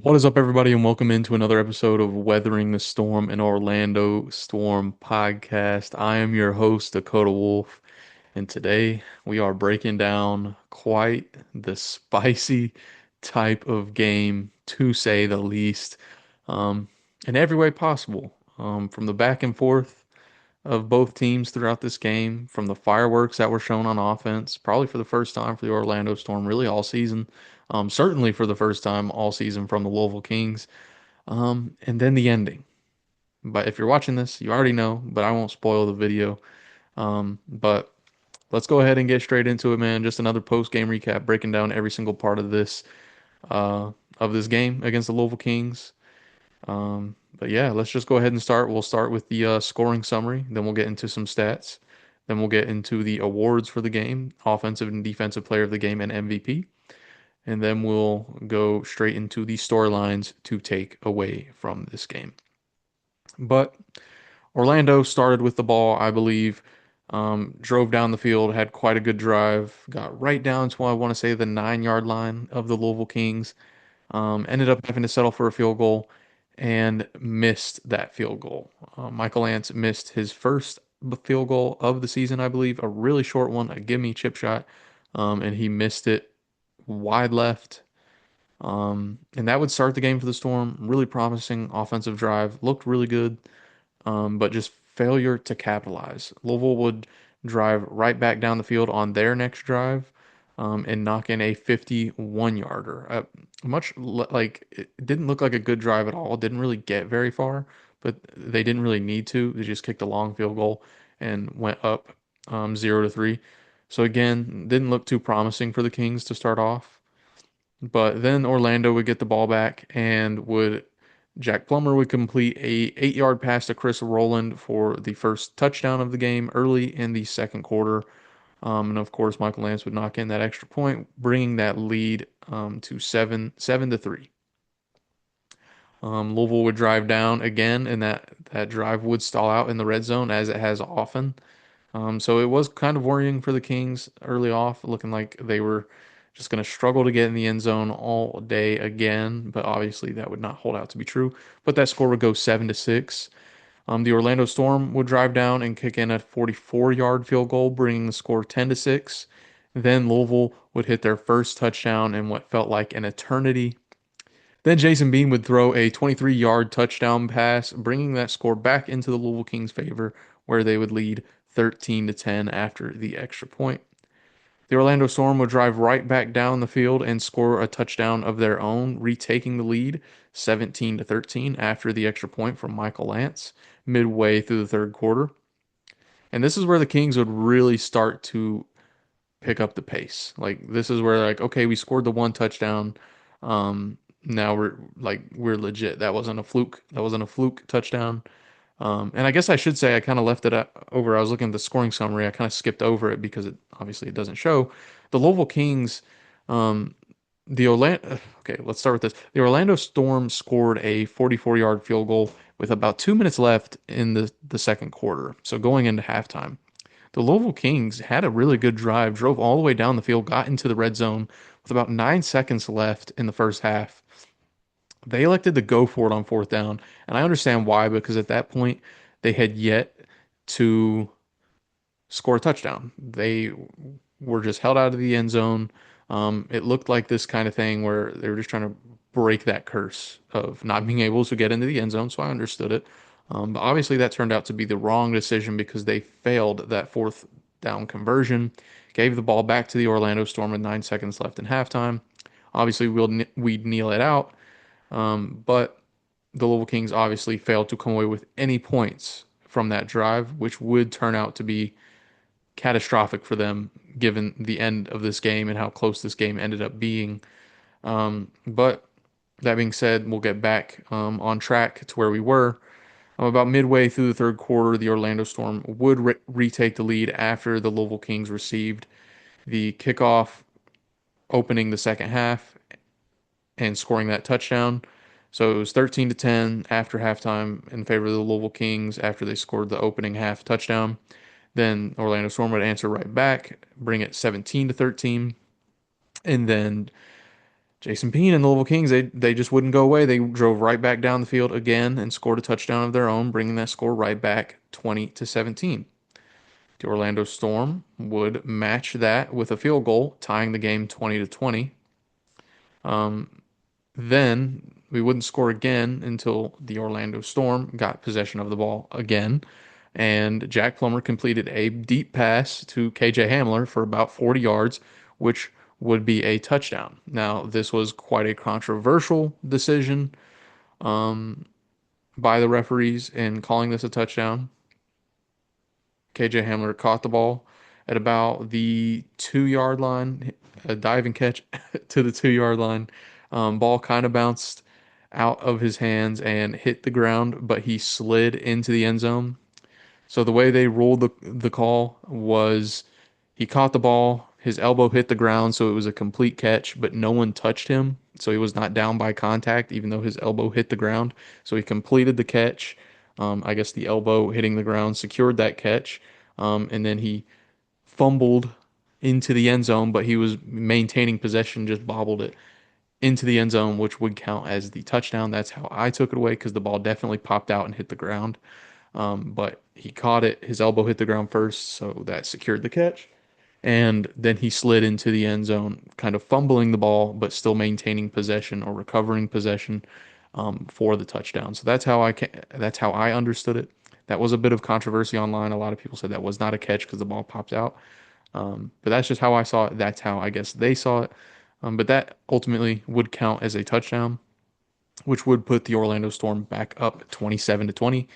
What is up, everybody, and welcome into another episode of Weathering the Storm, an Orlando Storm podcast. I am your host, Dakota Wolf, and today we are breaking down quite the spicy type of game, to say the least, um, in every way possible. From the back and forth of both teams throughout this game, from the fireworks that were shown on offense, probably for the first time for the Orlando Storm, really all season. Certainly for the first time all season from the Louisville Kings. And then the ending. But if you're watching this, you already know, but I won't spoil the video. But let's go ahead and get straight into it, man. Just another post-game recap, breaking down every single part uh, of this game against the Louisville Kings. But yeah, let's just go ahead and start. We'll start with the scoring summary, then we'll get into some stats, then we'll get into the awards for the game, offensive and defensive player of the game, and MVP. And then we'll go straight into the storylines to take away from this game. But Orlando started with the ball, I believe, drove down the field, had quite a good drive, got right down to, I want to say, the 9 yard line of the Louisville Kings. Ended up having to settle for a field goal and missed that field goal. Michael Lance missed his first field goal of the season, I believe, a really short one, a gimme chip shot, and he missed it wide left. And that would start the game for the Storm. Really promising offensive drive, looked really good, but just failure to capitalize. Louisville would drive right back down the field on their next drive, and knock in a 51-yarder. Like it didn't look like a good drive at all. Didn't really get very far, but they didn't really need to. They just kicked a long field goal and went up 0-3. So again, didn't look too promising for the Kings to start off. But then Orlando would get the ball back and would Jack Plummer would complete a 8 yard pass to Chris Rowland for the first touchdown of the game early in the second quarter. And of course, Michael Lance would knock in that extra point, bringing that lead to 7-3. Louisville would drive down again, and that drive would stall out in the red zone as it has often. So it was kind of worrying for the Kings early off, looking like they were just going to struggle to get in the end zone all day again. But obviously, that would not hold out to be true. But that score would go 7-6. The Orlando Storm would drive down and kick in a 44-yard field goal, bringing the score 10-6. Then Louisville would hit their first touchdown in what felt like an eternity. Then Jason Bean would throw a 23-yard touchdown pass, bringing that score back into the Louisville Kings' favor, where they would lead 13-10 after the extra point. The Orlando Storm would drive right back down the field and score a touchdown of their own, retaking the lead 17-13 after the extra point from Michael Lance midway through the third quarter. And this is where the Kings would really start to pick up the pace. Like this is where like okay, we scored the one touchdown. Now we're legit. That wasn't a fluke. That wasn't a fluke touchdown. And I guess I should say I kind of left it over. I was looking at the scoring summary. I kind of skipped over it because it obviously it doesn't show. The Louisville Kings, um, the Orlando. Okay, let's start with this. The Orlando Storm scored a 44-yard field goal with about 2 minutes left in the second quarter. So going into halftime, the Louisville Kings had a really good drive, drove all the way down the field, got into the red zone with about 9 seconds left in the first half. They elected to go for it on fourth down, and I understand why, because at that point they had yet to score a touchdown. They were just held out of the end zone. It looked like this kind of thing where they were just trying to break that curse of not being able to get into the end zone, so I understood it. But obviously, that turned out to be the wrong decision because they failed that fourth down conversion, gave the ball back to the Orlando Storm with 9 seconds left in halftime. Obviously, we'd kneel it out, but the Louisville Kings obviously failed to come away with any points from that drive, which would turn out to be catastrophic for them given the end of this game and how close this game ended up being. But that being said, we'll get back on track to where we were. About midway through the third quarter, the Orlando Storm would retake the lead after the Louisville Kings received the kickoff opening the second half and scoring that touchdown. So it was 13-10 after halftime in favor of the Louisville Kings after they scored the opening half touchdown. Then Orlando Storm would answer right back, bring it 17-13, and then Jason Bean and the Louisville Kings, they just wouldn't go away. They drove right back down the field again and scored a touchdown of their own, bringing that score right back 20-17. The Orlando Storm would match that with a field goal, tying the game 20-20. Then we wouldn't score again until the Orlando Storm got possession of the ball again. And Jack Plummer completed a deep pass to KJ Hamler for about 40 yards, which would be a touchdown. Now, this was quite a controversial decision by the referees in calling this a touchdown. KJ Hamler caught the ball at about the 2 yard line, a diving catch to the 2 yard line. Ball kind of bounced out of his hands and hit the ground, but he slid into the end zone. So the way they ruled the call was he caught the ball, his elbow hit the ground, so it was a complete catch, but no one touched him. So he was not down by contact, even though his elbow hit the ground. So he completed the catch. I guess the elbow hitting the ground secured that catch. And then he fumbled into the end zone, but he was maintaining possession, just bobbled it into the end zone, which would count as the touchdown. That's how I took it away because the ball definitely popped out and hit the ground. But he caught it, his elbow hit the ground first, so that secured the catch. And then he slid into the end zone, kind of fumbling the ball, but still maintaining possession or recovering possession for the touchdown. So that's how I understood it. That was a bit of controversy online. A lot of people said that was not a catch because the ball popped out. But that's just how I saw it. That's how I guess they saw it. But that ultimately would count as a touchdown, which would put the Orlando Storm back up 27-20.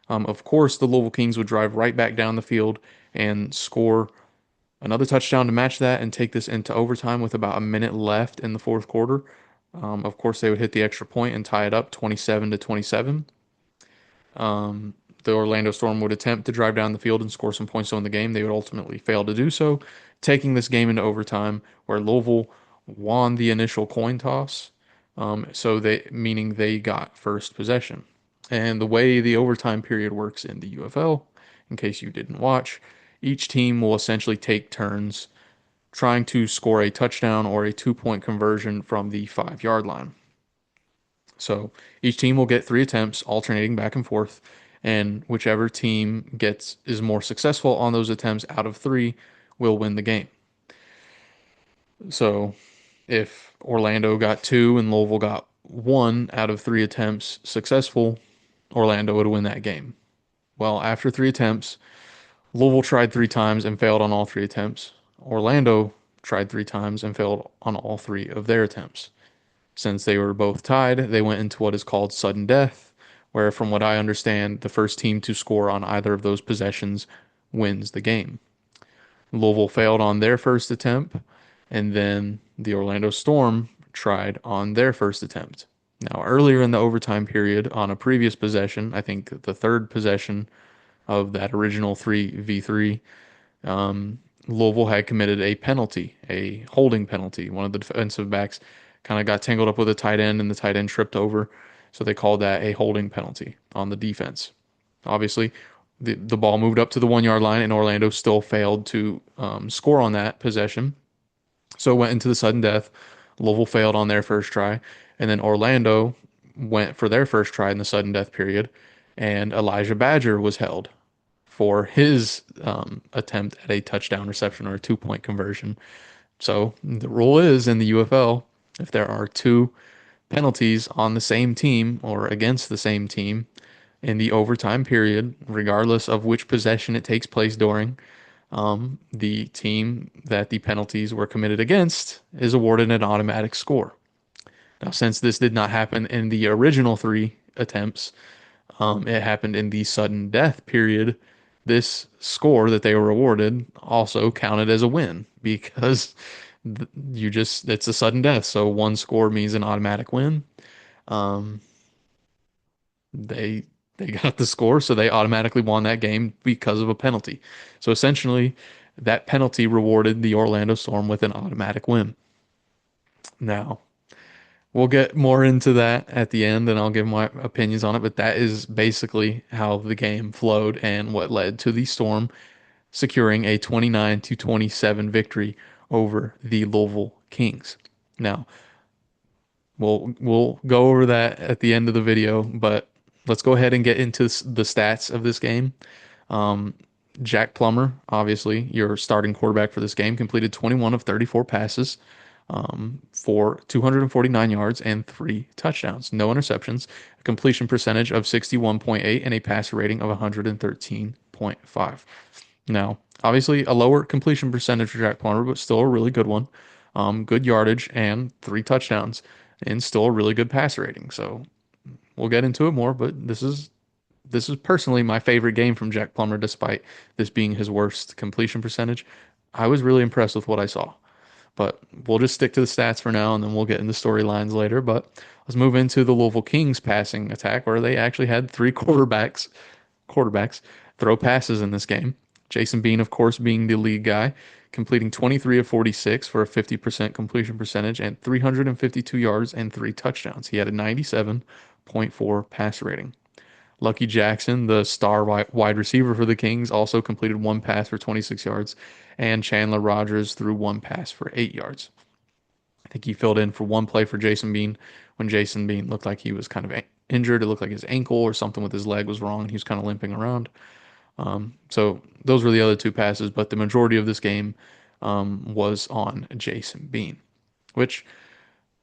Of course, the Louisville Kings would drive right back down the field and score another touchdown to match that and take this into overtime with about a minute left in the fourth quarter. Of course, they would hit the extra point and tie it up 27-27. The Orlando Storm would attempt to drive down the field and score some points on the game. They would ultimately fail to do so, taking this game into overtime, where Louisville won the initial coin toss. So they meaning they got first possession. And the way the overtime period works in the UFL, in case you didn't watch, each team will essentially take turns trying to score a touchdown or a 2 point conversion from the 5 yard line. So each team will get 3 attempts, alternating back and forth, and whichever team gets is more successful on those attempts out of three will win the game. So if Orlando got two and Louisville got one out of 3 attempts successful, Orlando would win that game. Well, after 3 attempts, Louisville tried 3 times and failed on all 3 attempts. Orlando tried 3 times and failed on all three of their attempts. Since they were both tied, they went into what is called sudden death, where, from what I understand, the first team to score on either of those possessions wins the game. Louisville failed on their first attempt, and then the Orlando Storm tried on their first attempt. Now, earlier in the overtime period, on a previous possession, I think the third possession of that original 3v3, Louisville had committed a penalty, a holding penalty. One of the defensive backs kind of got tangled up with a tight end, and the tight end tripped over. So they called that a holding penalty on the defense. Obviously, the ball moved up to the 1 yard line, and Orlando still failed to score on that possession. So it went into the sudden death. Louisville failed on their first try, and then Orlando went for their first try in the sudden death period, and Elijah Badger was held for his attempt at a touchdown reception or a 2 point conversion. So the rule is in the UFL, if there are two penalties on the same team or against the same team in the overtime period, regardless of which possession it takes place during, the team that the penalties were committed against is awarded an automatic score. Now, since this did not happen in the original 3 attempts, it happened in the sudden death period. This score that they were awarded also counted as a win because it's a sudden death. So one score means an automatic win. Um, they they got the score, so they automatically won that game because of a penalty. So essentially, that penalty rewarded the Orlando Storm with an automatic win. Now, we'll get more into that at the end, and I'll give my opinions on it, but that is basically how the game flowed and what led to the Storm securing a 29-27 victory over the Louisville Kings. Now, We'll go over that at the end of the video, but let's go ahead and get into the stats of this game. Um, Jack Plummer, obviously, your starting quarterback for this game, completed 21 of 34 passes for 249 yards and three touchdowns, no interceptions, a completion percentage of 61.8, and a passer rating of 113.5. Now, obviously, a lower completion percentage for Jack Plummer, but still a really good one. Good yardage and three touchdowns, and still a really good passer rating. So we'll get into it more, but this is personally my favorite game from Jack Plummer, despite this being his worst completion percentage. I was really impressed with what I saw. But we'll just stick to the stats for now, and then we'll get into storylines later. But let's move into the Louisville Kings passing attack, where they actually had three quarterbacks throw passes in this game. Jason Bean, of course, being the lead guy, completing 23 of 46 for a 50% completion percentage and 352 yards and three touchdowns. He had a 97.4 passer rating. Lucky Jackson, the star wide receiver for the Kings, also completed one pass for 26 yards, and Chandler Rogers threw one pass for 8 yards. I think he filled in for one play for Jason Bean when Jason Bean looked like he was kind of injured. It looked like his ankle or something with his leg was wrong, and he was kind of limping around. So those were the other two passes, but the majority of this game was on Jason Bean, which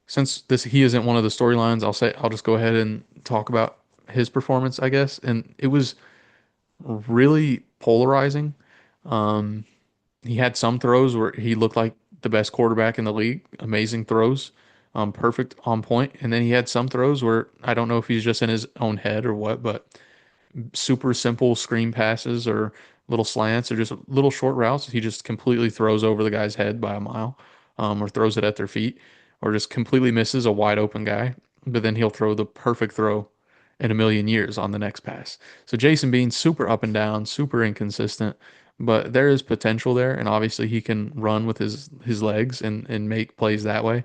since this he isn't one of the storylines, I'll just go ahead and talk about his performance, I guess. And it was really polarizing. Um, he had some throws where he looked like the best quarterback in the league, amazing throws, perfect on point. And then he had some throws where I don't know if he's just in his own head or what, but super simple screen passes or little slants or just little short routes. He just completely throws over the guy's head by a mile, or throws it at their feet, or just completely misses a wide open guy. But then he'll throw the perfect throw in a million years on the next pass. So Jason Bean's super up and down, super inconsistent, but there is potential there, and obviously he can run with his legs and make plays that way.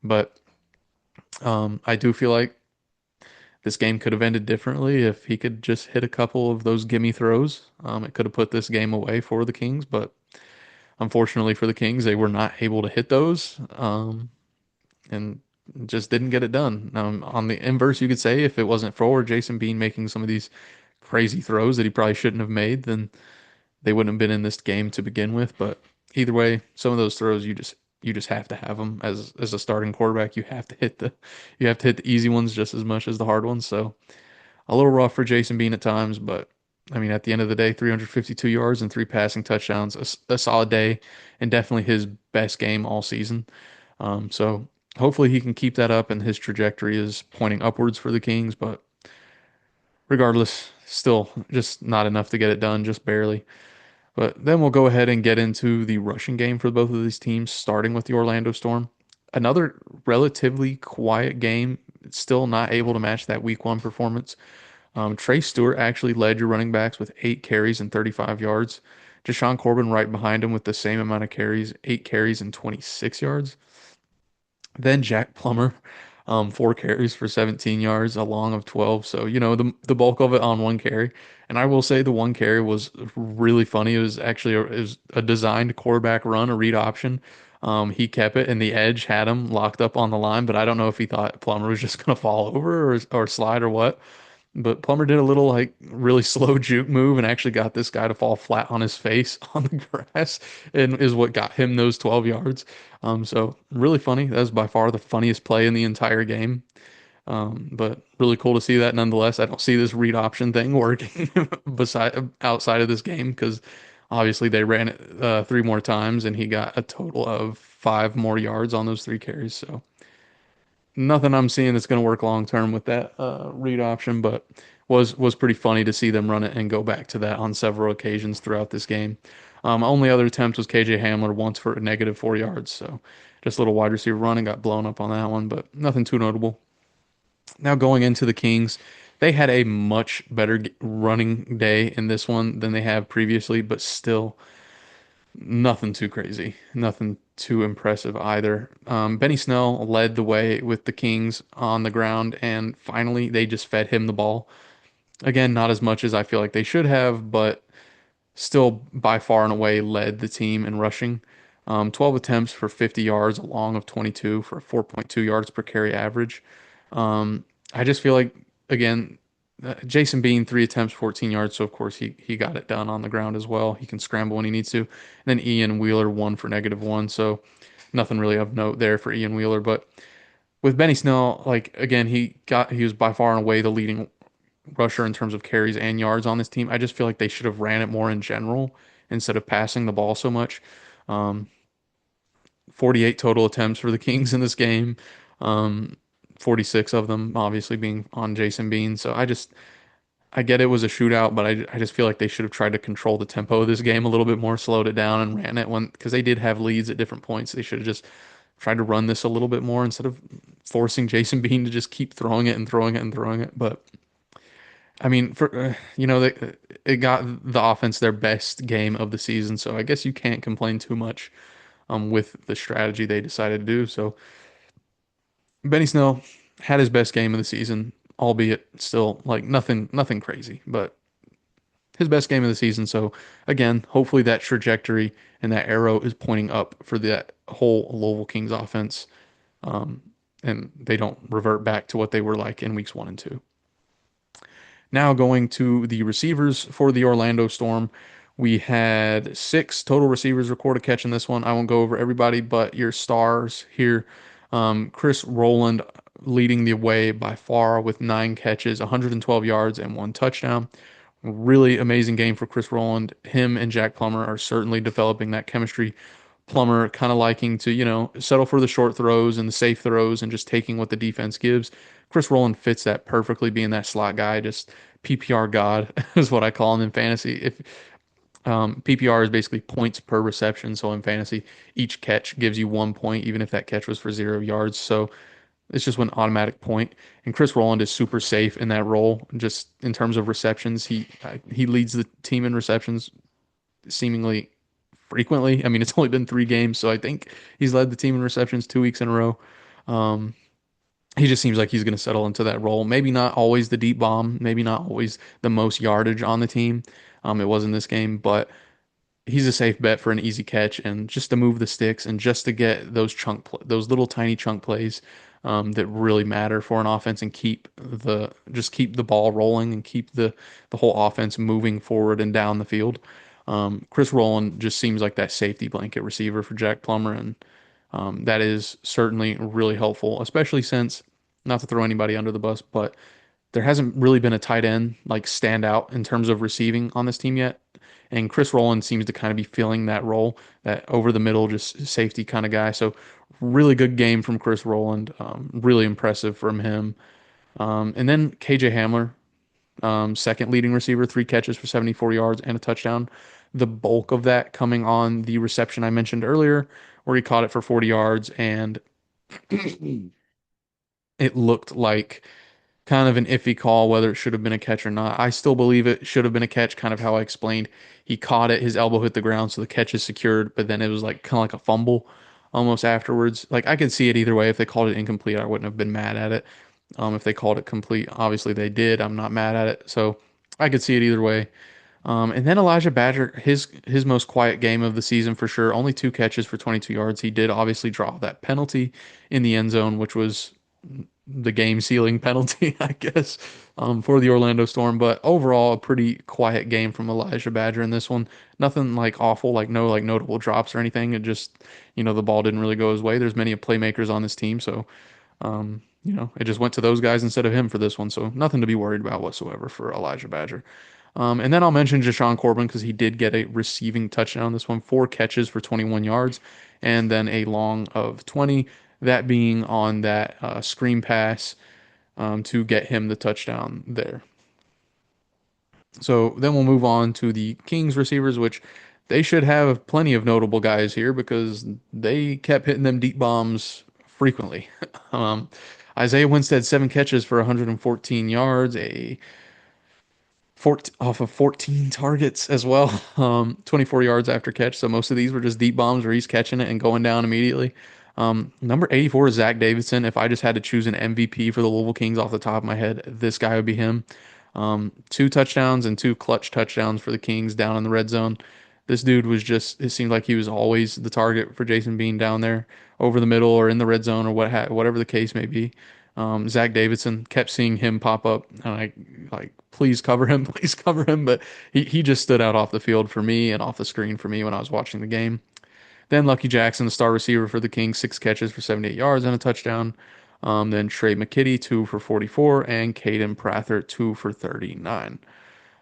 But I do feel like this game could have ended differently if he could just hit a couple of those gimme throws. It could have put this game away for the Kings, but unfortunately for the Kings, they were not able to hit those, and just didn't get it done. On the inverse, you could say if it wasn't for Jason Bean making some of these crazy throws that he probably shouldn't have made, then they wouldn't have been in this game to begin with. But either way, some of those throws you just have to have them as a starting quarterback. You have to hit the easy ones just as much as the hard ones. So a little rough for Jason Bean at times, but I mean, at the end of the day, 352 yards and three passing touchdowns, a solid day, and definitely his best game all season. So hopefully he can keep that up, and his trajectory is pointing upwards for the Kings. But regardless, still just not enough to get it done, just barely. But then we'll go ahead and get into the rushing game for both of these teams, starting with the Orlando Storm. Another relatively quiet game, still not able to match that week one performance. Trey Stewart actually led your running backs with 8 carries and 35 yards. Deshaun Corbin right behind him with the same amount of carries, 8 carries and 26 yards. Then Jack Plummer, 4 carries for 17 yards, a long of 12. So, the bulk of it on one carry. And I will say the one carry was really funny. It was a designed quarterback run, a read option. He kept it, and the edge had him locked up on the line, but I don't know if he thought Plummer was just going to fall over or slide or what. But Plummer did a little like really slow juke move and actually got this guy to fall flat on his face on the grass and is what got him those 12 yards. So really funny. That was by far the funniest play in the entire game. But really cool to see that nonetheless. I don't see this read option thing working outside of this game because obviously they ran it three more times and he got a total of 5 more yards on those 3 carries. So nothing I'm seeing that's going to work long term with that read option, but was pretty funny to see them run it and go back to that on several occasions throughout this game. Only other attempt was KJ Hamler once for a negative 4 yards, so just a little wide receiver run and got blown up on that one, but nothing too notable. Now going into the Kings, they had a much better running day in this one than they have previously, but still nothing too crazy, nothing too impressive either. Benny Snell led the way with the Kings on the ground, and finally they just fed him the ball. Again, not as much as I feel like they should have, but still by far and away led the team in rushing. 12 attempts for 50 yards, a long of 22 for 4.2 yards per carry average. Um, I just feel like, again, Jason Bean, 3 attempts, 14 yards. So, of course, he got it done on the ground as well. He can scramble when he needs to. And then Ian Wheeler, 1 for -1. So, nothing really of note there for Ian Wheeler. But with Benny Snell, like, again, he was by far and away the leading rusher in terms of carries and yards on this team. I just feel like they should have ran it more in general instead of passing the ball so much. Um, 48 total attempts for the Kings in this game. Um, 46 of them obviously being on Jason Bean. So I get it was a shootout, but I just feel like they should have tried to control the tempo of this game a little bit more, slowed it down and ran it when, because they did have leads at different points. They should have just tried to run this a little bit more instead of forcing Jason Bean to just keep throwing it and throwing it and throwing it. But I mean, it got the offense their best game of the season, so I guess you can't complain too much with the strategy they decided to do. So Benny Snell had his best game of the season, albeit still like nothing crazy, but his best game of the season. So again, hopefully that trajectory and that arrow is pointing up for that whole Louisville Kings offense, um, and they don't revert back to what they were like in weeks 1 and 2. Now going to the receivers for the Orlando Storm. We had 6 total receivers record a catch in this one. I won't go over everybody, but your stars here. Chris Rowland leading the way by far with 9 catches, 112 yards, and 1 touchdown. Really amazing game for Chris Rowland. Him and Jack Plummer are certainly developing that chemistry. Plummer kind of liking to, settle for the short throws and the safe throws and just taking what the defense gives. Chris Rowland fits that perfectly, being that slot guy, just PPR god is what I call him in fantasy. If PPR is basically points per reception, so in fantasy, each catch gives you 1 point, even if that catch was for 0 yards. So it's just an automatic point. And Chris Rowland is super safe in that role. Just in terms of receptions, he leads the team in receptions seemingly frequently. I mean, it's only been 3 games, so I think he's led the team in receptions 2 weeks in a row. Um, he just seems like he's going to settle into that role. Maybe not always the deep bomb, maybe not always the most yardage on the team. It was in this game, but he's a safe bet for an easy catch and just to move the sticks and just to get those little tiny chunk plays that really matter for an offense and keep the ball rolling and keep the whole offense moving forward and down the field. Chris Rowland just seems like that safety blanket receiver for Jack Plummer, and that is certainly really helpful, especially since, not to throw anybody under the bus, but there hasn't really been a tight end like stand out in terms of receiving on this team yet. And Chris Rowland seems to kind of be filling that role, that over the middle, just safety kind of guy. So really good game from Chris Rowland. Really impressive from him. And then KJ Hamler, second leading receiver, 3 catches for 74 yards and a touchdown. The bulk of that coming on the reception I mentioned earlier, where he caught it for 40 yards, and it looked like kind of an iffy call whether it should have been a catch or not. I still believe it should have been a catch, kind of how I explained. He caught it, his elbow hit the ground, so the catch is secured, but then it was like kind of like a fumble almost afterwards. Like I could see it either way. If they called it incomplete, I wouldn't have been mad at it. If they called it complete, obviously they did. I'm not mad at it. So I could see it either way. And then Elijah Badger, his most quiet game of the season for sure. Only 2 catches for 22 yards. He did obviously draw that penalty in the end zone, which was the game sealing penalty, I guess, for the Orlando Storm. But overall, a pretty quiet game from Elijah Badger in this one. Nothing like awful, like no like notable drops or anything. It just, the ball didn't really go his way. There's many playmakers on this team, so it just went to those guys instead of him for this one. So nothing to be worried about whatsoever for Elijah Badger. And then I'll mention Jashawn Corbin because he did get a receiving touchdown on this one, 4 catches for 21 yards, and then a long of 20, that being on that screen pass to get him the touchdown there. So then we'll move on to the Kings receivers, which they should have plenty of notable guys here because they kept hitting them deep bombs frequently. um, Isaiah Winstead, 7 catches for 114 yards, off of 14 targets as well. 24 yards after catch. So most of these were just deep bombs where he's catching it and going down immediately. Number 84 is Zach Davidson. If I just had to choose an MVP for the Louisville Kings off the top of my head, this guy would be him. 2 touchdowns and 2 clutch touchdowns for the Kings down in the red zone. This dude was just, it seemed like he was always the target for Jason Bean down there over the middle or in the red zone or whatever the case may be. Zach Davidson kept seeing him pop up and please cover him, please cover him. But he just stood out off the field for me and off the screen for me when I was watching the game. Then Lucky Jackson, the star receiver for the Kings, 6 catches for 78 yards and a touchdown. Then Trey McKitty, 2 for 44, and Caden Prather, 2 for 39.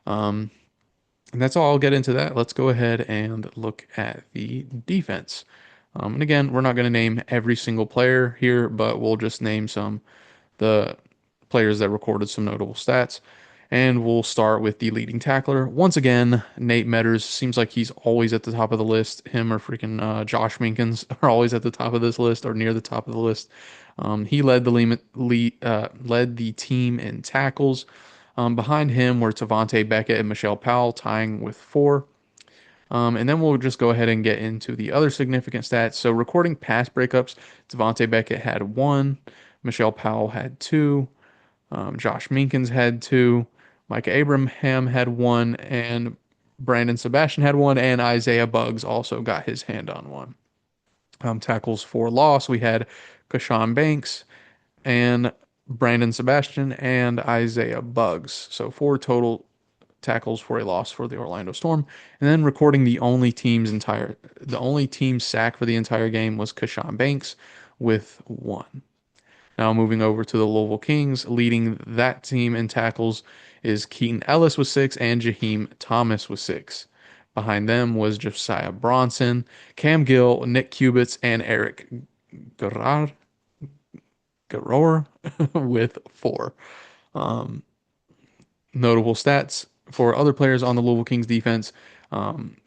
And that's all. I'll get into that. Let's go ahead and look at the defense. And again, we're not going to name every single player here, but we'll just name the players that recorded some notable stats. And we'll start with the leading tackler. Once again, Nate Metters seems like he's always at the top of the list. Him or freaking Josh Minkins are always at the top of this list or near the top of the list. He led the team in tackles. Behind him were Tavante Beckett and Michelle Powell tying with 4. And then we'll just go ahead and get into the other significant stats. So recording pass breakups, Tavante Beckett had 1, Michelle Powell had 2, Josh Minkins had 2, Mike Abraham had 1, and Brandon Sebastian had 1, and Isaiah Buggs also got his hand on 1. Tackles for loss, we had Kashawn Banks and Brandon Sebastian and Isaiah Buggs. So 4 total tackles for a loss for the Orlando Storm. And then recording the only team sack for the entire game was Kashawn Banks with 1. Now moving over to the Louisville Kings, leading that team in tackles is Keaton Ellis with 6 and Jaheim Thomas with 6. Behind them was Josiah Bronson, Cam Gill, Nick Cubits, and Eric Garrar, with 4. Um, Notable stats for other players on the Louisville Kings defense: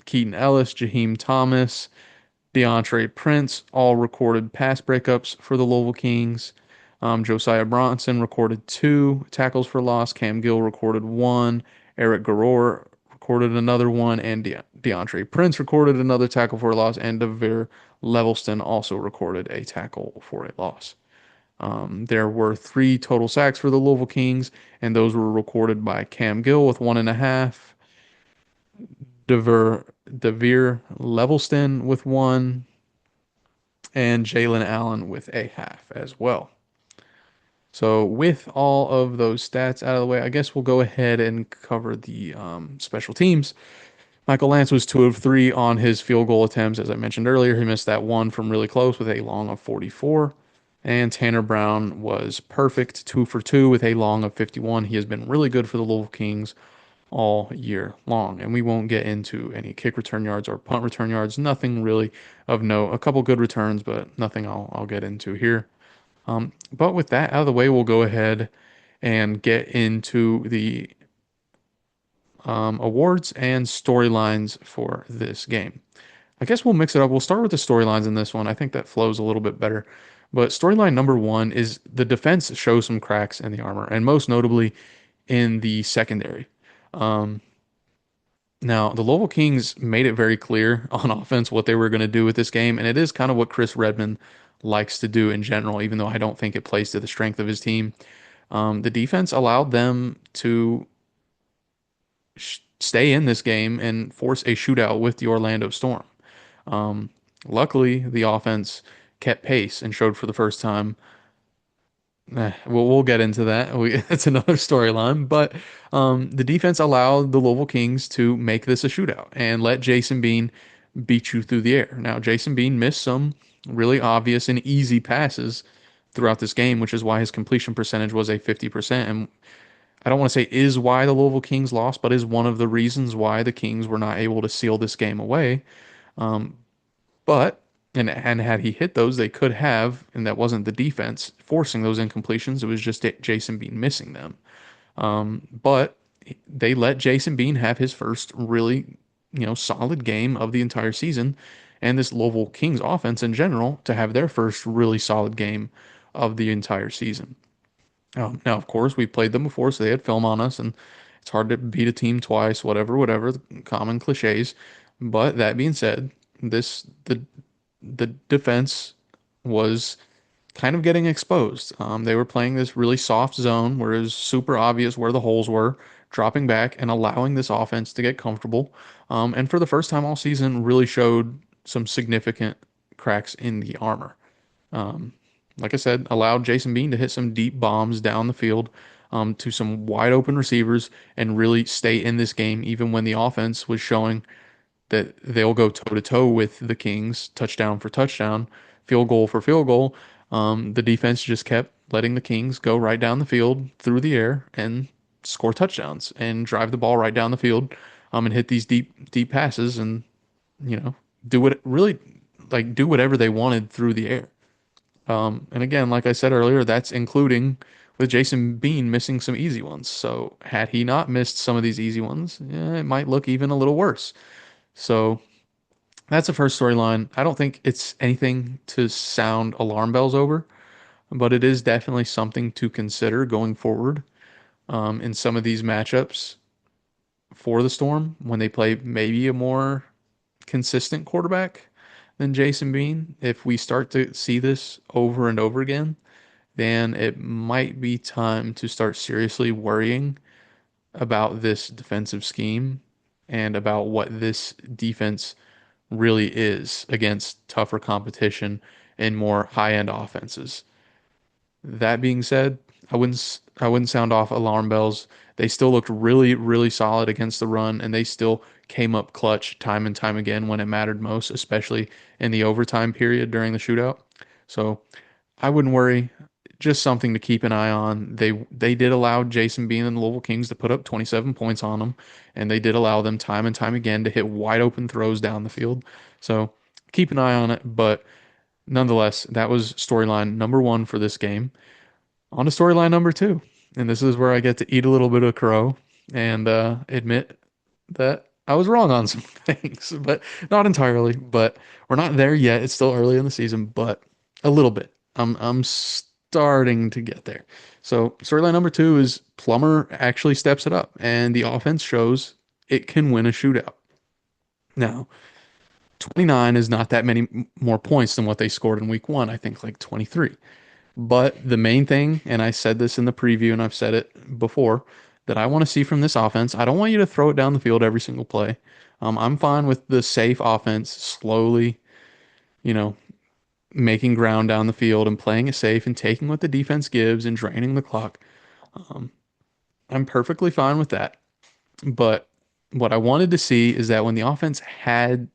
Keaton Ellis, Jaheim Thomas, DeAndre Prince all recorded pass breakups for the Louisville Kings. Josiah Bronson recorded 2 tackles for loss. Cam Gill recorded 1. Eric Garror recorded another one, and DeAndre Prince recorded another tackle for a loss. And DeVere Levelston also recorded a tackle for a loss. There were 3 total sacks for the Louisville Kings, and those were recorded by Cam Gill with 1.5, Devere Levelston with 1, and Jalen Allen with a half as well. So with all of those stats out of the way, I guess we'll go ahead and cover the special teams. Michael Lance was 2 of 3 on his field goal attempts. As I mentioned earlier, he missed that one from really close with a long of 44. And Tanner Brown was perfect, 2 for 2 with a long of 51. He has been really good for the Louisville Kings all year long. And we won't get into any kick return yards or punt return yards. Nothing really of note. A couple good returns, but nothing I'll get into here. But with that out of the way, we'll go ahead and get into the awards and storylines for this game. I guess we'll mix it up. We'll start with the storylines in this one. I think that flows a little bit better. But storyline number 1 is the defense shows some cracks in the armor, and most notably in the secondary. Um, Now, the Louisville Kings made it very clear on offense what they were going to do with this game, and it is kind of what Chris Redman likes to do in general, even though I don't think it plays to the strength of his team. The defense allowed them to stay in this game and force a shootout with the Orlando Storm. Um, Luckily, the offense kept pace and showed for the first time. We'll get into that. It's another storyline, but the defense allowed the Louisville Kings to make this a shootout and let Jason Bean beat you through the air. Now, Jason Bean missed some really obvious and easy passes throughout this game, which is why his completion percentage was a 50%. And I don't want to say is why the Louisville Kings lost, but is one of the reasons why the Kings were not able to seal this game away. Um, but and had he hit those, they could have, and that wasn't the defense forcing those incompletions. It was just Jason Bean missing them. But they let Jason Bean have his first really, solid game of the entire season, and this Louisville Kings offense in general to have their first really solid game of the entire season. Now, of course, we've played them before, so they had film on us, and it's hard to beat a team twice, whatever, the common cliches. But that being said, the defense was kind of getting exposed. They were playing this really soft zone where it was super obvious where the holes were, dropping back and allowing this offense to get comfortable. And for the first time all season, really showed some significant cracks in the armor. Um, like I said, allowed Jason Bean to hit some deep bombs down the field to some wide open receivers and really stay in this game, even when the offense was showing that they'll go toe to toe with the Kings, touchdown for touchdown, field goal for field goal. The defense just kept letting the Kings go right down the field through the air and score touchdowns and drive the ball right down the field, and hit these deep passes and you know do what really like do whatever they wanted through the air. And again, like I said earlier, that's including with Jason Bean missing some easy ones. So had he not missed some of these easy ones, yeah, it might look even a little worse. So that's the first storyline. I don't think it's anything to sound alarm bells over, but it is definitely something to consider going forward in some of these matchups for the Storm when they play maybe a more consistent quarterback than Jason Bean. If we start to see this over and over again, then it might be time to start seriously worrying about this defensive scheme and about what this defense really is against tougher competition and more high-end offenses. That being said, I wouldn't sound off alarm bells. They still looked really, really solid against the run, and they still came up clutch time and time again when it mattered most, especially in the overtime period during the shootout. So I wouldn't worry. Just something to keep an eye on. They did allow Jason Bean and the Louisville Kings to put up 27 points on them, and they did allow them time and time again to hit wide open throws down the field. So keep an eye on it. But nonetheless, that was storyline number one for this game. On to storyline number two, and this is where I get to eat a little bit of crow and admit that I was wrong on some things, but not entirely. But we're not there yet. It's still early in the season, but a little bit. I'm starting to get there. So storyline number two is Plummer actually steps it up, and the offense shows it can win a shootout. Now, 29 is not that many more points than what they scored in week one. I think like 23. But the main thing, and I said this in the preview and I've said it before, that I want to see from this offense, I don't want you to throw it down the field every single play. I'm fine with the safe offense slowly, you know, making ground down the field and playing it safe and taking what the defense gives and draining the clock. Um, I'm perfectly fine with that. But what I wanted to see is that when the offense had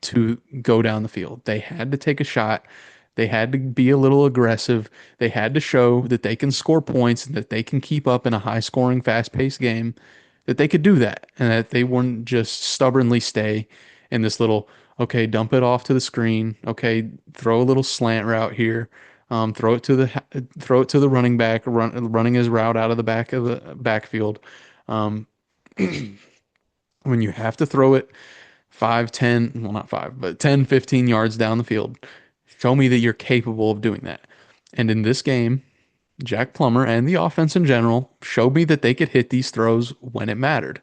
to go down the field. They had to take a shot. They had to be a little aggressive. They had to show that they can score points and that they can keep up in a high scoring, fast paced game, that they could do that and that they wouldn't just stubbornly stay in this little, okay, dump it off to the screen. Okay, throw a little slant route here. Throw it to the running back, running his route out of the back of the backfield. Um, when you have to throw it 5, 10, well, not 5, but 10, 15 yards down the field. Show me that you're capable of doing that. And in this game, Jack Plummer and the offense in general showed me that they could hit these throws when it mattered.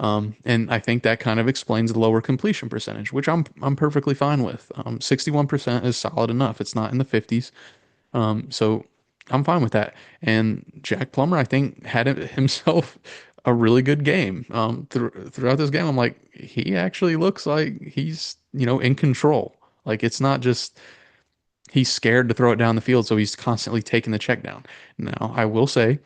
And I think that kind of explains the lower completion percentage, which I'm perfectly fine with. 61% is solid enough. It's not in the 50s. So I'm fine with that. And Jack Plummer, I think, had himself a really good game. Throughout this game, I'm like, he actually looks like he's, in control. Like it's not just he's scared to throw it down the field, so he's constantly taking the check down. Now, I will say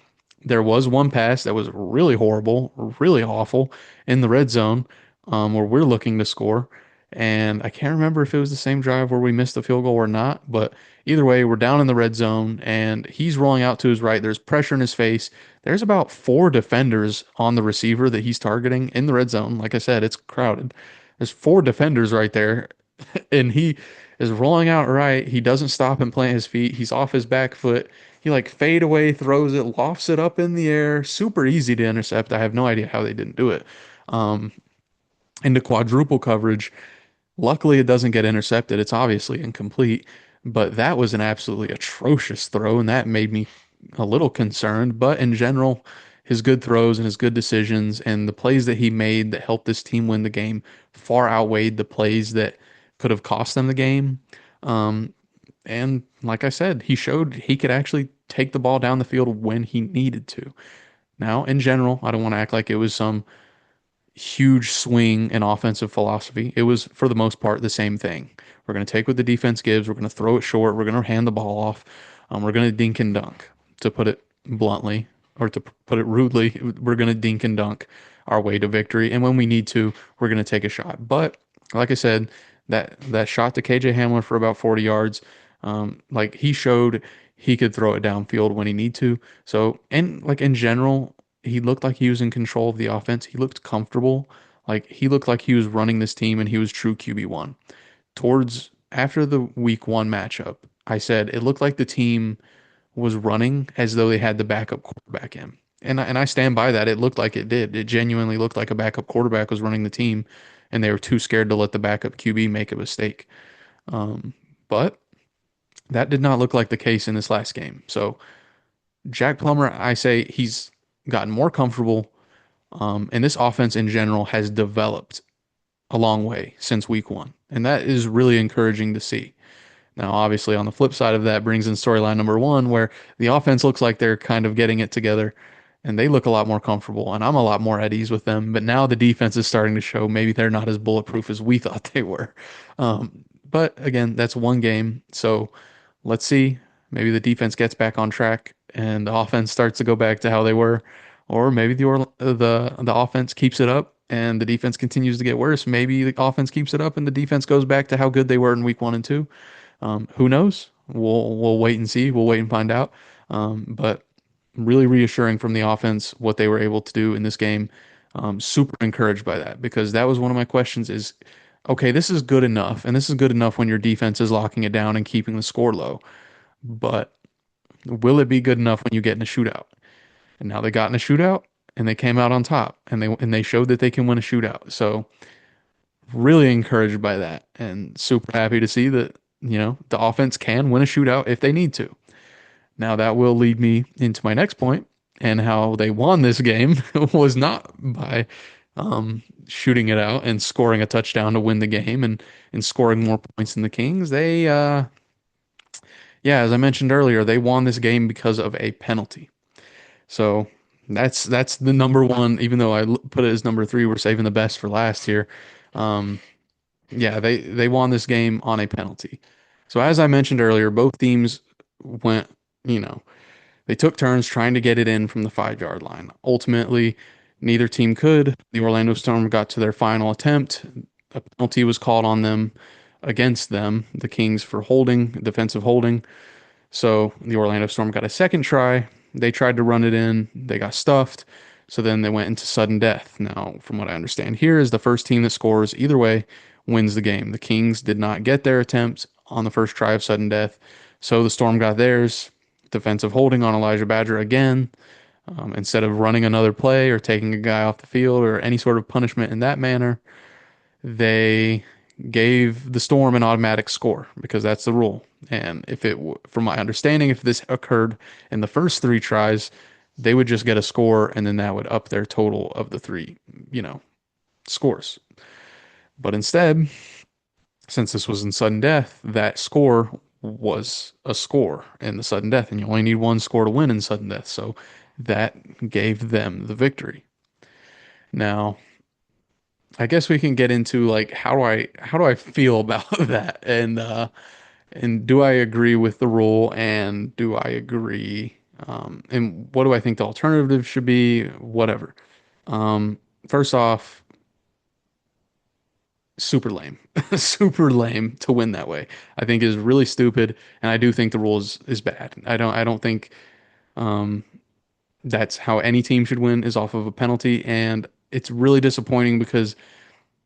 there was one pass that was really horrible, really awful in the red zone, where we're looking to score. And I can't remember if it was the same drive where we missed the field goal or not, but either way, we're down in the red zone and he's rolling out to his right. There's pressure in his face. There's about four defenders on the receiver that he's targeting in the red zone. Like I said, it's crowded. There's four defenders right there, and he is rolling out right. He doesn't stop and plant his feet. He's off his back foot. He like fade away, throws it, lofts it up in the air. Super easy to intercept. I have no idea how they didn't do it. Um, into quadruple coverage. Luckily, it doesn't get intercepted. It's obviously incomplete, but that was an absolutely atrocious throw, and that made me a little concerned. But in general, his good throws and his good decisions and the plays that he made that helped this team win the game far outweighed the plays that could have cost them the game. Um, and like I said, he showed he could actually take the ball down the field when he needed to. Now, in general, I don't want to act like it was some huge swing in offensive philosophy. It was, for the most part, the same thing. We're going to take what the defense gives. We're going to throw it short. We're going to hand the ball off. We're going to dink and dunk, to put it bluntly, or to put it rudely. We're going to dink and dunk our way to victory. And when we need to, we're going to take a shot. But like I said, that shot to KJ Hamler for about 40 yards, like he showed he could throw it downfield when he need to. So, and like in general, he looked like he was in control of the offense. He looked comfortable. Like he looked like he was running this team and he was true QB1. Towards after the week 1 matchup, I said it looked like the team was running as though they had the backup quarterback in. And I stand by that. It looked like it did. It genuinely looked like a backup quarterback was running the team and they were too scared to let the backup QB make a mistake. But that did not look like the case in this last game. So Jack Plummer, I say he's gotten more comfortable. And this offense in general has developed a long way since week 1. And that is really encouraging to see. Now, obviously, on the flip side of that brings in storyline number 1, where the offense looks like they're kind of getting it together and they look a lot more comfortable. And I'm a lot more at ease with them. But now the defense is starting to show maybe they're not as bulletproof as we thought they were. But again, that's one game. So let's see. Maybe the defense gets back on track and the offense starts to go back to how they were, or maybe the offense keeps it up and the defense continues to get worse. Maybe the offense keeps it up and the defense goes back to how good they were in week 1 and 2. Who knows? We'll wait and see. We'll wait and find out. But really reassuring from the offense what they were able to do in this game. Super encouraged by that because that was one of my questions is, okay, this is good enough, and this is good enough when your defense is locking it down and keeping the score low. But will it be good enough when you get in a shootout? And now they got in a shootout and they came out on top and they showed that they can win a shootout. So really encouraged by that and super happy to see that, the offense can win a shootout if they need to. Now that will lead me into my next point and how they won this game was not by shooting it out and scoring a touchdown to win the game and scoring more points than the Kings. Yeah, as I mentioned earlier, they won this game because of a penalty. So that's the number one. Even though put it as number 3, we're saving the best for last here. Um, yeah, they won this game on a penalty. So as I mentioned earlier, both teams went, you know, they took turns trying to get it in from the 5-yard line. Ultimately, neither team could. The Orlando Storm got to their final attempt. A penalty was called on them against them, the Kings, for holding, defensive holding. So the Orlando Storm got a second try. They tried to run it in. They got stuffed. So then they went into sudden death. Now, from what I understand here, is the first team that scores either way wins the game. The Kings did not get their attempt on the first try of sudden death. So the Storm got theirs. Defensive holding on Elijah Badger again. Instead of running another play or taking a guy off the field or any sort of punishment in that manner, they gave the Storm an automatic score because that's the rule. And from my understanding, if this occurred in the first 3 tries, they would just get a score and then that would up their total of the 3, scores. But instead, since this was in sudden death, that score was a score in the sudden death, and you only need one score to win in sudden death. So that gave them the victory. Now, I guess we can get into like how do I feel about that and do I agree with the rule and do I agree and what do I think the alternative should be, whatever. First off, super lame. Super lame to win that way. I think is really stupid and I do think the rule is bad. I don't think um that's how any team should win is off of a penalty and it's really disappointing because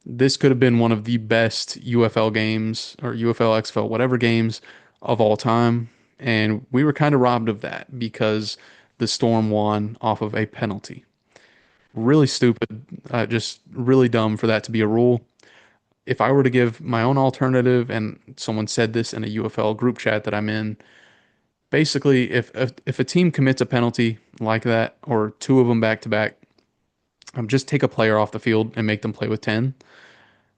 this could have been one of the best UFL games or UFL, XFL, whatever games of all time. And we were kind of robbed of that because the Storm won off of a penalty. Really stupid, just really dumb for that to be a rule. If I were to give my own alternative, and someone said this in a UFL group chat that I'm in, basically, if a team commits a penalty like that, or 2 of them back to back, just take a player off the field and make them play with 10.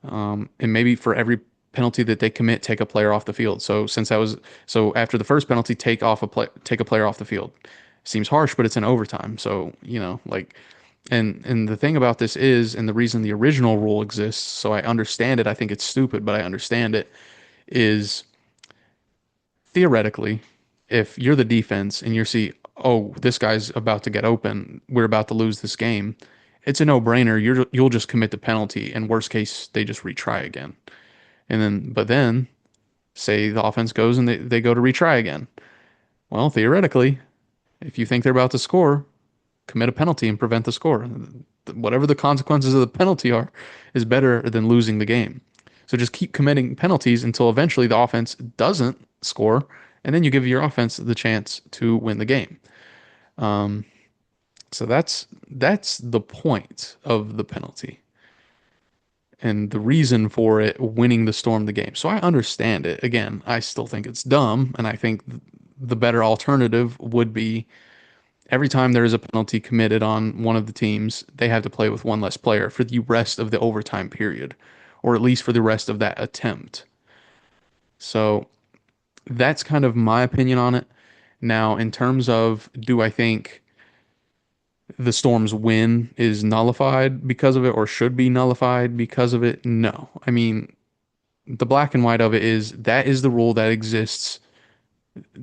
And maybe for every penalty that they commit, take a player off the field. So after the first penalty, take a player off the field. Seems harsh, but it's in overtime. So, like, and the thing about this is, and the reason the original rule exists, so I understand it. I think it's stupid, but I understand it, is theoretically, if you're the defense and you see, oh, this guy's about to get open, we're about to lose this game, it's a no-brainer. You'll just commit the penalty, and worst case, they just retry again. And then, but then, say the offense goes and they go to retry again. Well, theoretically, if you think they're about to score, commit a penalty and prevent the score. Whatever the consequences of the penalty are, is better than losing the game. So just keep committing penalties until eventually the offense doesn't score, and then you give your offense the chance to win the game. Um, so that's the point of the penalty and the reason for it winning the Storm the game. So I understand it. Again, I still think it's dumb, and I think the better alternative would be every time there is a penalty committed on one of the teams, they have to play with one less player for the rest of the overtime period, or at least for the rest of that attempt. So that's kind of my opinion on it. Now, in terms of do I think the Storm's win is nullified because of it or should be nullified because of it? No. I mean, the black and white of it is that is the rule that exists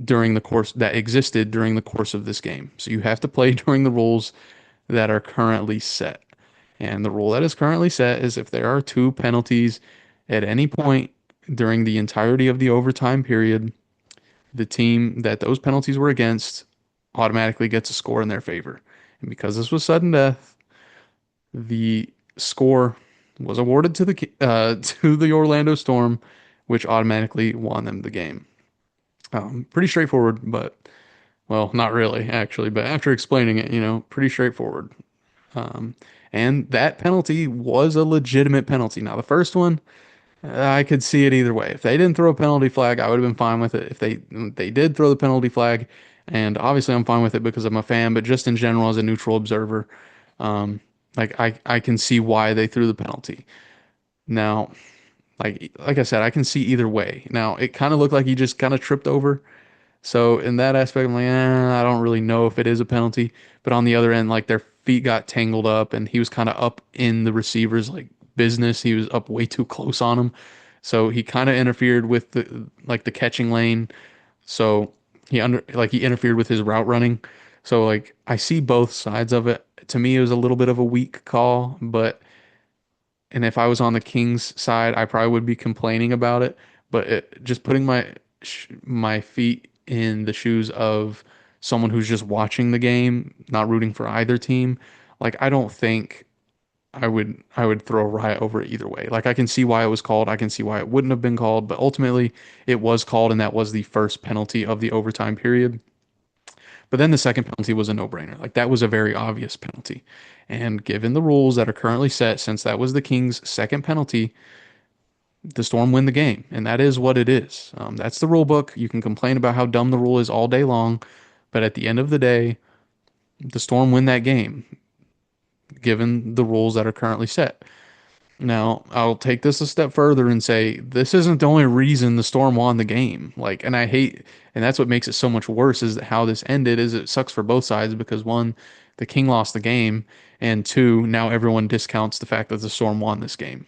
during the course that existed during the course of this game. So you have to play during the rules that are currently set. And the rule that is currently set is if there are two penalties at any point during the entirety of the overtime period, the team that those penalties were against automatically gets a score in their favor. And because this was sudden death, the score was awarded to the to the Orlando Storm, which automatically won them the game. Pretty straightforward, but well, not really actually. But after explaining it, pretty straightforward. Um, and that penalty was a legitimate penalty. Now, the first one, I could see it either way. If they didn't throw a penalty flag, I would have been fine with it. If they did throw the penalty flag, and obviously I'm fine with it because I'm a fan, but just in general as a neutral observer, um, like I can see why they threw the penalty. Now, like I said, I can see either way. Now, it kind of looked like he just kind of tripped over. So in that aspect, I'm like, I don't really know if it is a penalty. But on the other end, like their feet got tangled up, and he was kind of up in the receiver's like business. He was up way too close on him, so he kind of interfered with the catching lane. So he interfered with his route running. So like I see both sides of it. To me, it was a little bit of a weak call, but and if I was on the Kings side, I probably would be complaining about it. But just putting my feet in the shoes of someone who's just watching the game, not rooting for either team, like I don't think I would throw a riot over it either way. Like I can see why it was called, I can see why it wouldn't have been called, but ultimately it was called, and that was the first penalty of the overtime period. But then the second penalty was a no-brainer. Like that was a very obvious penalty. And given the rules that are currently set, since that was the Kings' second penalty, the Storm win the game. And that is what it is. That's the rule book. You can complain about how dumb the rule is all day long, but at the end of the day, the Storm win that game, given the rules that are currently set. Now, I'll take this a step further and say this isn't the only reason the Storm won the game. Like, and I hate, and that's what makes it so much worse is that how this ended is it sucks for both sides because one, the King lost the game, and two, now everyone discounts the fact that the Storm won this game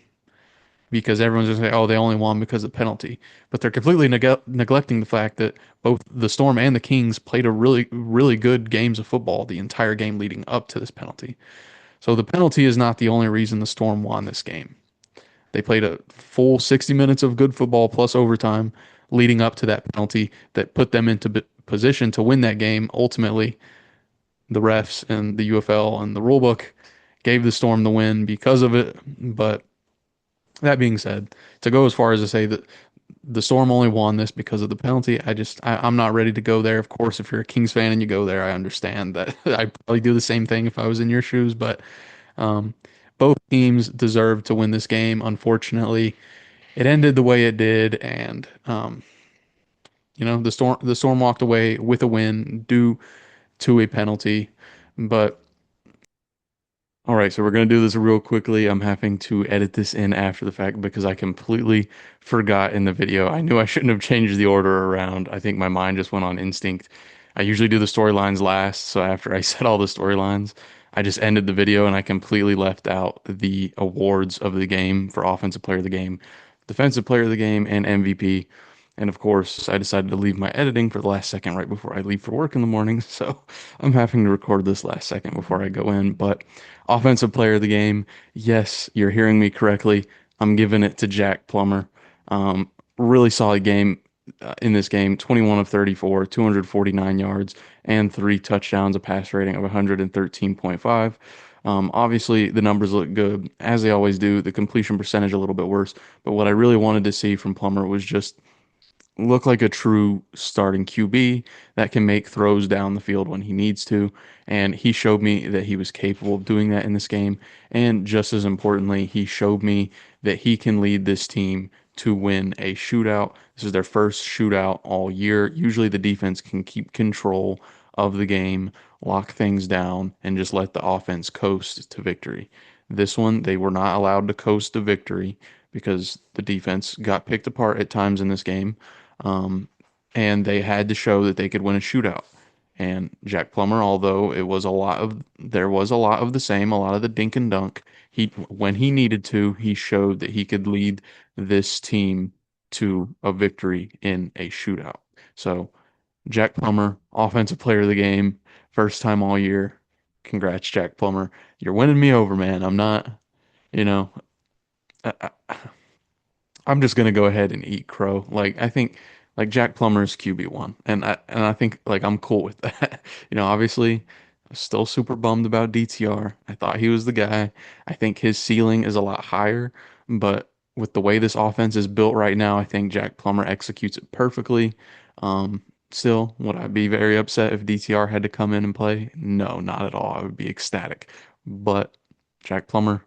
because everyone's just like, oh, they only won because of penalty. But they're completely neglecting the fact that both the Storm and the Kings played a really, really good games of football the entire game leading up to this penalty. So the penalty is not the only reason the Storm won this game. They played a full 60 minutes of good football plus overtime leading up to that penalty that put them into position to win that game. Ultimately, the refs and the UFL and the rulebook gave the Storm the win because of it. But that being said, to go as far as to say that the Storm only won this because of the penalty, I'm not ready to go there. Of course, if you're a Kings fan and you go there, I understand that. I'd probably do the same thing if I was in your shoes, but um, both teams deserved to win this game. Unfortunately, it ended the way it did, and the Storm walked away with a win due to a penalty. But all right, so we're gonna do this real quickly. I'm having to edit this in after the fact because I completely forgot in the video. I knew I shouldn't have changed the order around. I think my mind just went on instinct. I usually do the storylines last, so after I said all the storylines, I just ended the video and I completely left out the awards of the game for Offensive Player of the Game, Defensive Player of the Game, and MVP. And of course, I decided to leave my editing for the last second right before I leave for work in the morning. So I'm having to record this last second before I go in. But Offensive Player of the Game, yes, you're hearing me correctly. I'm giving it to Jack Plummer. Really solid game in this game, 21 of 34, 249 yards, and three touchdowns, a pass rating of 113.5. Obviously, the numbers look good, as they always do. The completion percentage a little bit worse. But what I really wanted to see from Plummer was just look like a true starting QB that can make throws down the field when he needs to. And he showed me that he was capable of doing that in this game. And just as importantly, he showed me that he can lead this team to win a shootout. This is their first shootout all year. Usually the defense can keep control of the game, lock things down, and just let the offense coast to victory. This one, they were not allowed to coast to victory because the defense got picked apart at times in this game. Um, and they had to show that they could win a shootout. And Jack Plummer, although there was a lot of the same, a lot of the dink and dunk. When he needed to, he showed that he could lead this team to a victory in a shootout. So Jack Plummer, offensive player of the game, first time all year. Congrats, Jack Plummer. You're winning me over, man. I'm not, you know, I, I'm just gonna go ahead and eat crow. Like I think like Jack Plummer's QB1, and I think like I'm cool with that. Obviously, I'm still super bummed about DTR. I thought he was the guy. I think his ceiling is a lot higher, but with the way this offense is built right now, I think Jack Plummer executes it perfectly. Um, Still, would I be very upset if DTR had to come in and play? No, not at all. I would be ecstatic. But Jack Plummer,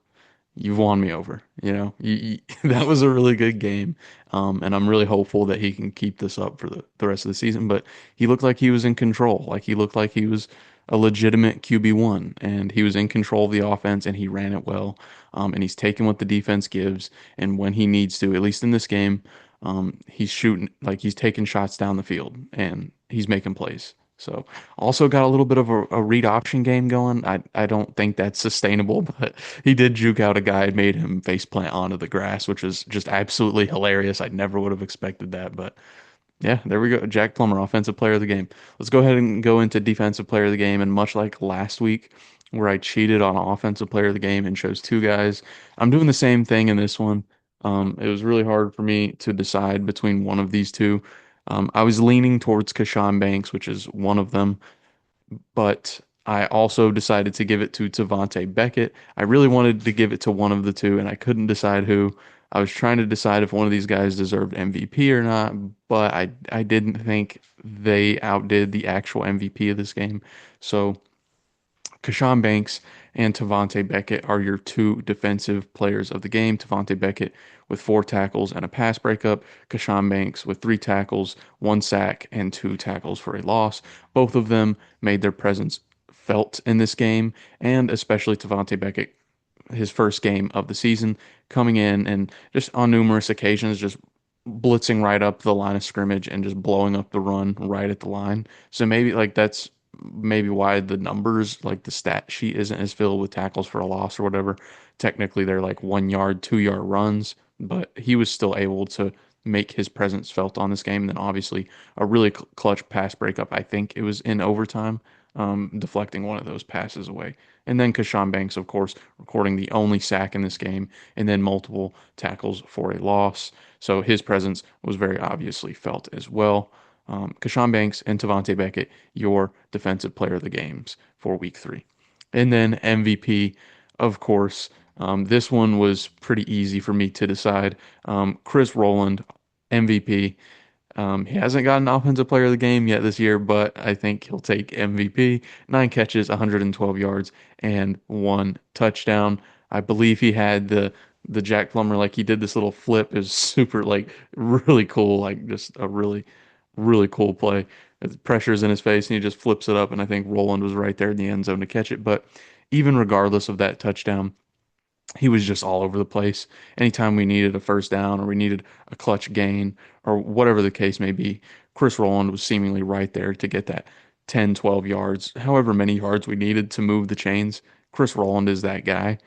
you've won me over. That was a really good game. And I'm really hopeful that he can keep this up for the rest of the season. But he looked like he was in control. Like he looked like he was a legitimate QB1 and he was in control of the offense and he ran it well. And he's taking what the defense gives. And when he needs to, at least in this game, he's shooting, like he's taking shots down the field and he's making plays. So also got a little bit of a read option game going. I don't think that's sustainable, but he did juke out a guy and made him face plant onto the grass, which was just absolutely hilarious. I never would have expected that, but yeah, there we go. Jack Plummer, offensive player of the game. Let's go ahead and go into defensive player of the game. And much like last week, where I cheated on offensive player of the game and chose two guys, I'm doing the same thing in this one. It was really hard for me to decide between one of these two. I was leaning towards Kashawn Banks, which is one of them, but I also decided to give it to Tavante Beckett. I really wanted to give it to one of the two, and I couldn't decide who. I was trying to decide if one of these guys deserved MVP or not, but I didn't think they outdid the actual MVP of this game. So Kashawn Banks and Tavante Beckett are your two defensive players of the game. Tavante Beckett with four tackles and a pass breakup. Kashawn Banks with three tackles, one sack, and two tackles for a loss. Both of them made their presence felt in this game, and especially Tavante Beckett, his first game of the season, coming in and just on numerous occasions, just blitzing right up the line of scrimmage and just blowing up the run right at the line. So maybe like that's maybe why the numbers, like the stat sheet, isn't as filled with tackles for a loss or whatever. Technically, they're like 1 yard, 2 yard runs, but he was still able to make his presence felt on this game. And then obviously a really clutch pass breakup. I think it was in overtime, deflecting one of those passes away. And then Kashawn Banks, of course, recording the only sack in this game, and then multiple tackles for a loss. So his presence was very obviously felt as well. Kashawn Banks and Tavante Beckett, your defensive player of the games for week 3. And then MVP, of course. This one was pretty easy for me to decide. Chris Rowland, MVP. He hasn't gotten offensive player of the game yet this year, but I think he'll take MVP. 9 catches, 112 yards, and one touchdown. I believe he had the Jack Plummer, like he did this little flip, is super like really cool, like just a really cool play. Pressure's in his face and he just flips it up, and I think Roland was right there in the end zone to catch it. But even regardless of that touchdown, he was just all over the place. Anytime we needed a first down or we needed a clutch gain or whatever the case may be, Chris Rowland was seemingly right there to get that 10, 12 yards, however many yards we needed to move the chains. Chris Rowland is that guy.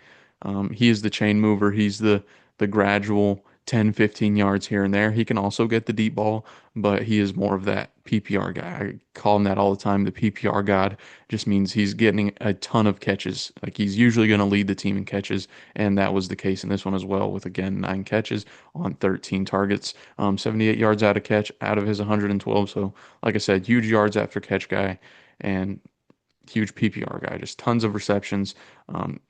He is the chain mover. He's the gradual 10, 15 yards here and there. He can also get the deep ball, but he is more of that PPR guy. I call him that all the time. The PPR god just means he's getting a ton of catches. Like he's usually going to lead the team in catches, and that was the case in this one as well, with again 9 catches on 13 targets, 78 yards out of catch out of his 112. So, like I said, huge yards after catch guy, and huge PPR guy, just tons of receptions.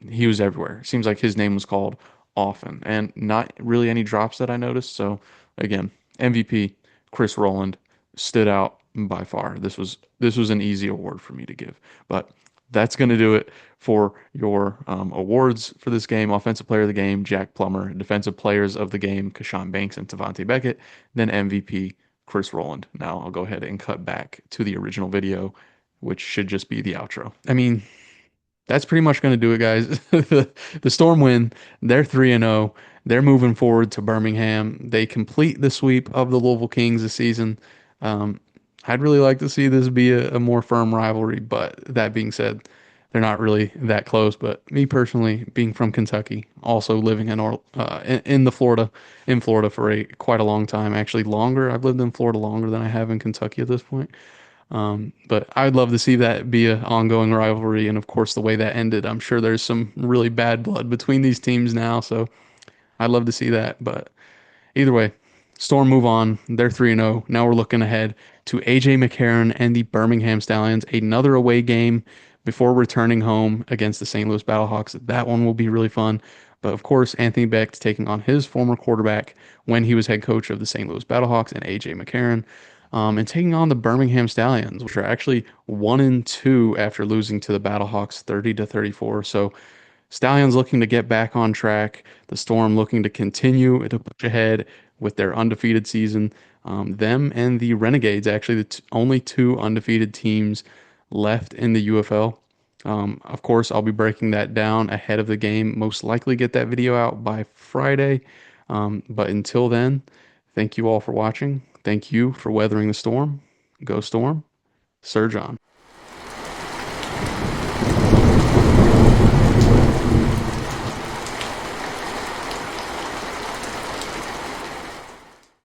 He was everywhere. Seems like his name was called often, and not really any drops that I noticed. So again, MVP Chris Rowland stood out by far. This was an easy award for me to give, but that's going to do it for your awards for this game. Offensive Player of the Game, Jack Plummer. Defensive Players of the Game, Kashawn Banks and Tavante Beckett. Then MVP, Chris Rowland. Now I'll go ahead and cut back to the original video, which should just be the outro. I mean, that's pretty much going to do it, guys. The Storm win. They're 3-0. They're moving forward to Birmingham. They complete the sweep of the Louisville Kings this season. Um, I'd really like to see this be a more firm rivalry, but that being said, they're not really that close. But me personally, being from Kentucky, also living in the Florida in Florida for a quite a long time, actually longer. I've lived in Florida longer than I have in Kentucky at this point. But I'd love to see that be an ongoing rivalry. And of course, the way that ended, I'm sure there's some really bad blood between these teams now. So I'd love to see that. But either way, Storm move on. They're 3-0. Now we're looking ahead to AJ McCarron and the Birmingham Stallions, another away game before returning home against the St. Louis Battlehawks. That one will be really fun. But of course, Anthony Beck's taking on his former quarterback when he was head coach of the St. Louis Battlehawks, and AJ McCarron, and taking on the Birmingham Stallions, which are actually 1-2 after losing to the Battlehawks 30-34. So Stallions looking to get back on track. The Storm looking to continue to push ahead with their undefeated season. Them and the Renegades, actually, the only two undefeated teams left in the UFL. Of course, I'll be breaking that down ahead of the game. Most likely get that video out by Friday. But until then, thank you all for watching. Thank you for weathering the storm. Go Storm. Surge on.